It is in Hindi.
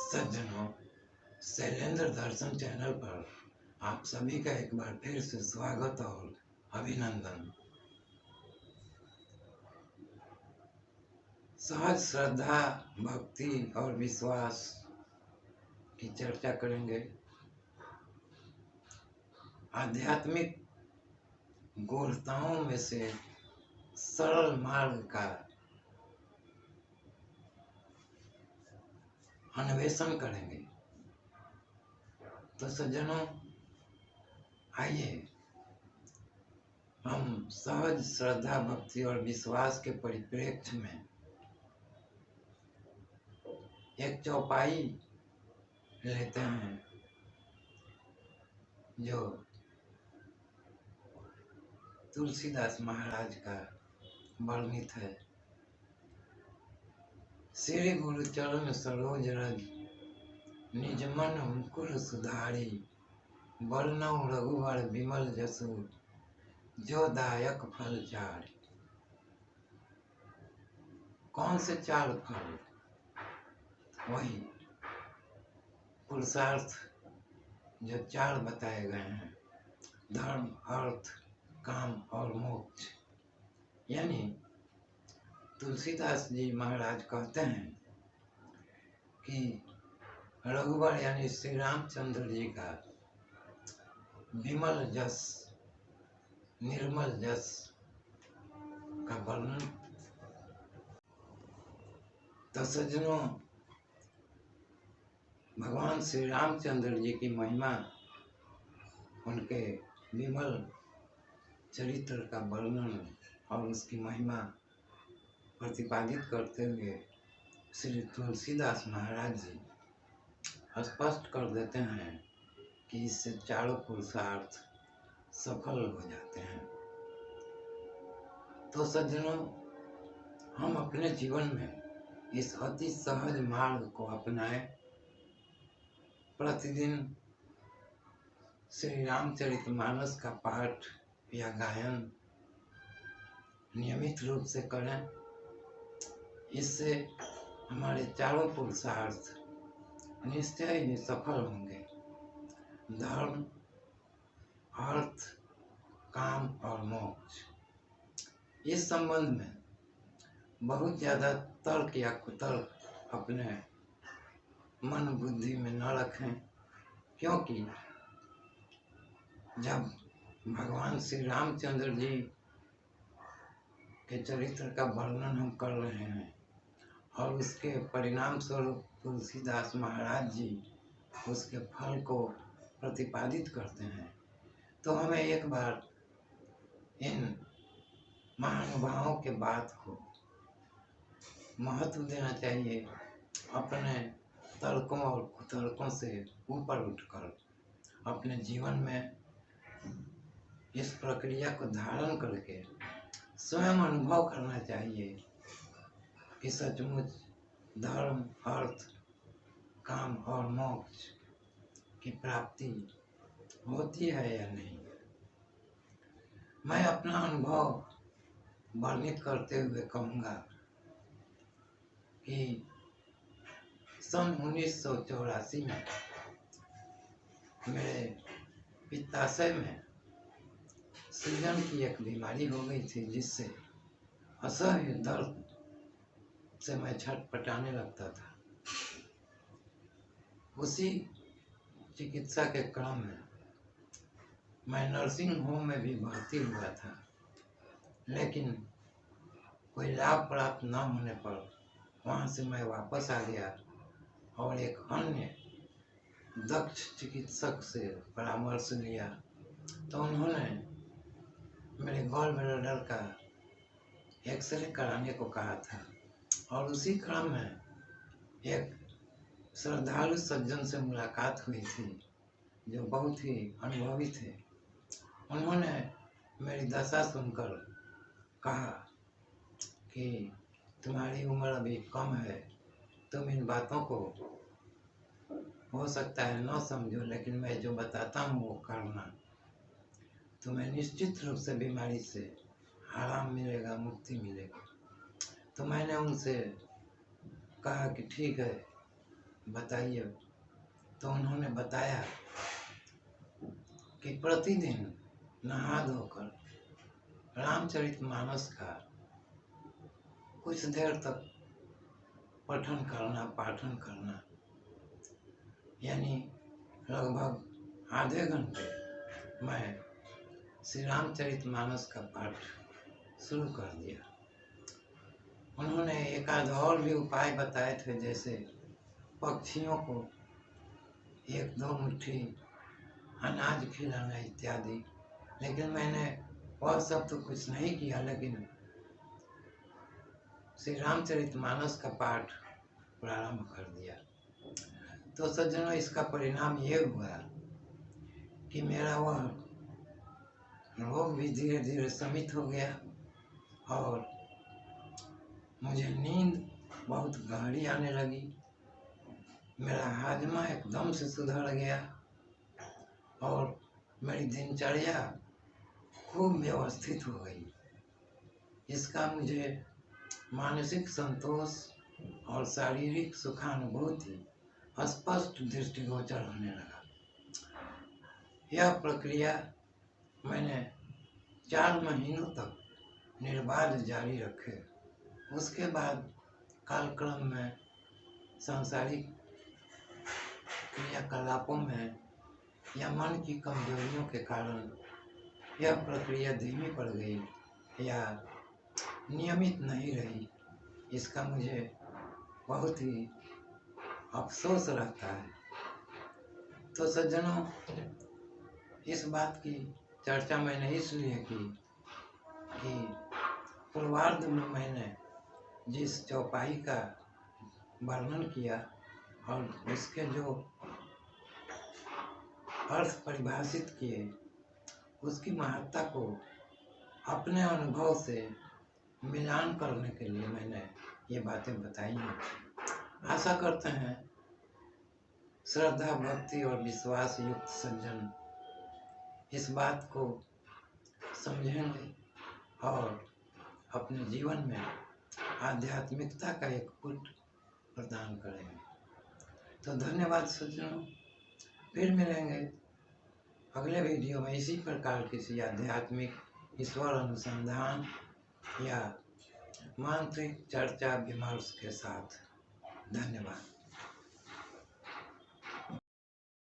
सज्जनों, शैलेंद्र दर्शन चैनल पर आप सभी का एक बार फिर से स्वागत और अभिनंदन। सहज श्रद्धा, भक्ति और विश्वास की चर्चा करेंगे। आध्यात्मिक गूढ़ताओं में से सरल मार्ग का अन्वेषण करेंगे। तो सज्जनों, आइए हम सहज श्रद्धा, भक्ति और विश्वास के परिप्रेक्ष्य में एक चौपाई लेते हैं जो तुलसीदास महाराज का वर्णित है। श्री गुरु चरण सरोज रज, निज मन मुकुर सुधारी, वर्णौ रघुवर विमल जसु, जो दायक फल चारि। कौन से चार फल? वही पुरुषार्थ जो चार बताए गए हैं, धर्म, अर्थ, काम और मोक्ष। यानी तुलसीदास जी महाराज कहते हैं कि रघुवर यानी श्री रामचंद्र जी का विमल जस, निर्मल जस का वर्णन। तो सज्जनों, भगवान श्री रामचंद्र जी की महिमा, उनके विमल चरित्र का वर्णन और उसकी महिमा प्रतिपादित करते हुए श्री तुलसीदास महाराज जी स्पष्ट कर देते हैं कि इससे चारों पुरुषार्थ सफल हो जाते हैं। तो सज्जनों, हम अपने जीवन में इस अति सहज मार्ग को अपनाएं। प्रतिदिन श्री रामचरितमानस का पाठ या गायन नियमित रूप से करें। इससे हमारे चारों पुरुषार्थ निश्चय ही सफल होंगे। धर्म, अर्थ, काम और मोक्ष। इस संबंध में बहुत ज़्यादा तर्क या कुतर्क अपने मन बुद्धि में न रखें, क्योंकि जब भगवान श्री रामचंद्र जी के चरित्र का वर्णन हम कर रहे हैं और उसके परिणाम स्वरूप तुलसीदास महाराज जी उसके फल को प्रतिपादित करते हैं, तो हमें एक बार इन महानुभावों के बात को महत्व देना चाहिए। अपने तर्कों और कुतर्कों से ऊपर उठकर अपने जीवन में इस प्रक्रिया को धारण करके स्वयं अनुभव करना चाहिए कि सचमुच धर्म, अर्थ, काम और मोक्ष की प्राप्ति होती है या नहीं। मैं अपना अनुभव वर्णित करते हुए कहूँगा कि सन 1984 में मेरे पित्ताशय में सूजन की एक बीमारी हो गई थी, जिससे असह्य दर्द से मैं छटपटाने लगता था। उसी चिकित्सा के क्रम में मैं नर्सिंग होम में भी भर्ती हुआ था, लेकिन कोई लाभ प्राप्त न होने पर वहाँ से मैं वापस आ गया और एक अन्य दक्ष चिकित्सक से परामर्श लिया। तो उन्होंने मेरे गॉल ब्लैडर का एक्सरे कराने को कहा था, और उसी क्रम में एक श्रद्धालु सज्जन से मुलाकात हुई थी जो बहुत ही अनुभवी थे। उन्होंने मेरी दशा सुनकर कहा कि तुम्हारी उम्र अभी कम है, तुम इन बातों को हो सकता है न समझो, लेकिन मैं जो बताता हूँ वो करना। तुम्हें निश्चित रूप से बीमारी से आराम मिलेगा, मुक्ति मिलेगी। तो मैंने उनसे कहा कि ठीक है, बताइए। तो उन्होंने बताया कि प्रतिदिन नहा धोकर रामचरितमानस का कुछ देर तक पठन करना, पाठन करना, यानी लगभग आधे घंटे मैं श्री रामचरितमानस का पाठ शुरू कर दिया। उन्होंने एक आध और भी उपाय बताए थे, जैसे पक्षियों को 1-2 मुट्ठी अनाज खिलाना इत्यादि, लेकिन मैंने वह सब तो कुछ नहीं किया, लेकिन श्री रामचरितमानस का पाठ प्रारंभ कर दिया। तो सज्जनों, इसका परिणाम ये हुआ कि मेरा वह रोग भी धीरे धीरे शमित हो गया और मुझे नींद बहुत गहरी आने लगी। मेरा हाजमा एकदम से सुधर गया और मेरी दिनचर्या खूब व्यवस्थित हो गई। इसका मुझे मानसिक संतोष और शारीरिक सुखानुभूति स्पष्ट दृष्टिगोचर होने लगा। यह प्रक्रिया मैंने 4 महीनों तक निर्बाध जारी रखे। उसके बाद कालक्रम में सांसारिक क्रियाकलापों में या मन की कमजोरियों के कारण यह प्रक्रिया धीमी पड़ गई या नियमित नहीं रही। इसका मुझे बहुत ही अफसोस रहता है। तो सज्जनों, इस बात की चर्चा मैंने इसलिए की कि पूर्वार्ध में मैंने जिस चौपाई का वर्णन किया और उसके जो अर्थ परिभाषित किए, उसकी महत्ता को अपने अनुभव से मिलान करने के लिए मैंने ये बातें बताई हैं। आशा करते हैं श्रद्धा, भक्ति और विश्वास युक्त सज्जन इस बात को समझेंगे और अपने जीवन में आध्यात्मिकता का एक पुट प्रदान करेंगे। तो धन्यवाद सज्जनों, फिर मिलेंगे अगले वीडियो में इसी प्रकार किसी आध्यात्मिक ईश्वर अनुसंधान या मांत्रिक चर्चा विमर्श के साथ। धन्यवाद।